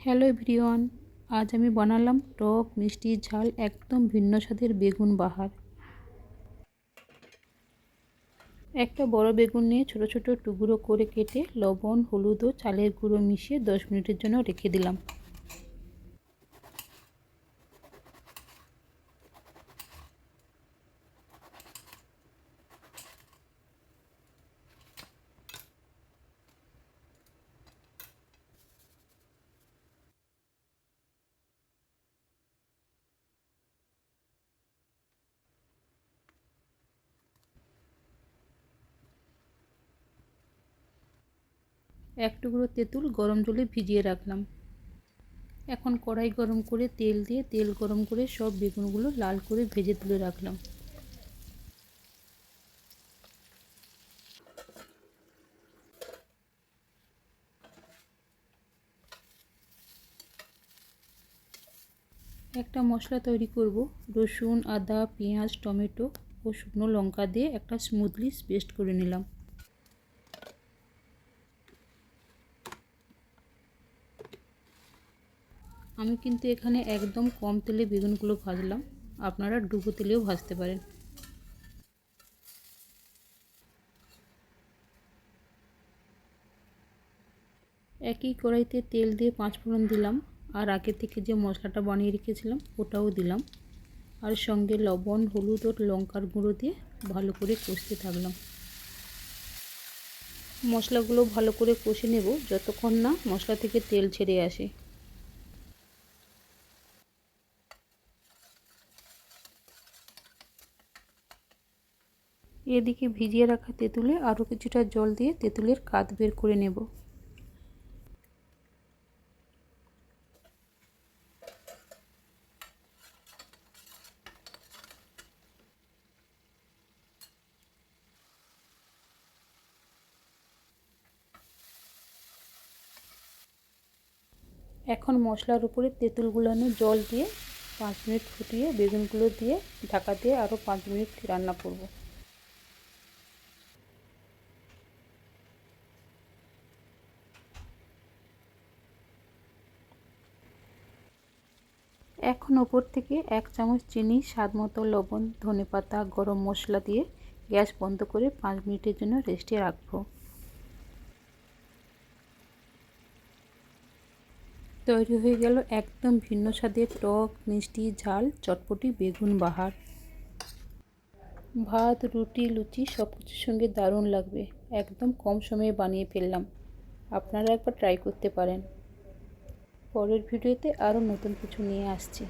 Hello everyone, আজ আমি বানালাম টক মিষ্টি ঝাল একদম ভিন্ন স্বাদের বেগুন বাহার। একটা বড় বেগুন নিয়ে ছোট ছোট টুকরো করে কেটে লবণ, হলুদ ও চালের গুঁড়ো মিশিয়ে 10 মিনিটের জন্য রেখে দিলাম। এক টুকরো তেঁতুল গরম জলে ভিজিয়ে রাখলাম। এখন কড়াই গরম করে তেল গরম করে সব বেগুনগুলো লাল করে ভেজে তুলে রাখলাম। একটা মশলা তৈরি করব। রসুন, আদা, পেঁয়াজ, টমেটো ও শুকনো লঙ্কা দিয়ে একটা স্মুথলি পেস্ট করে নিলাম। আমি কিন্তু এখানে একদম কম তেলে বেগুনগুলো ভাজলাম, আপনারা ডুবো তেলেও ভাজতে পারেন। একই কড়াইতে তেল দিয়ে 5 ফোড়ন দিলাম, আর আগে থেকে যে মশলাটা বানিয়ে রেখেছিলাম ওটাও দিলাম, আর সঙ্গে লবণ, হলুদ ও লঙ্কার গুঁড়ো দিয়ে ভালো করে কষতে থাকলাম। মশলাগুলো ভালো করে কষে নেব যতক্ষণ না মশলা থেকে তেল ছেড়ে আসে। এদিকে ভিজিয়ে রাখা তেঁতুলে আরও কিছুটা জল দিয়ে তেঁতুলের কাত বের করে নেব। এখন মশলার উপরে তেঁতুল গুলানো জল দিয়ে 5 মিনিট ফুটিয়ে বেগুনগুলো দিয়ে ঢাকা দিয়ে আরও 5 মিনিট রান্না করব। এখন ওপর থেকে 1 চামচ চিনি, স্বাদ মতো লবণ, ধনেপাতা, গরম মশলা দিয়ে গ্যাস বন্ধ করে 5 মিনিটের জন্য রেস্টে রাখবো। তৈরি হয়ে গেল একদম ভিন্ন স্বাদের টক মিষ্টি ঝাল চটপটি বেগুন বাহার। ভাত, রুটি, লুচি সব কিছুর সঙ্গে দারুণ লাগবে। একদম কম সময়ে বানিয়ে ফেললাম, আপনারা একবার ট্রাই করতে পারেন। পরের ভিডিওতে আরও নতুন কিছু নিয়ে আসছি।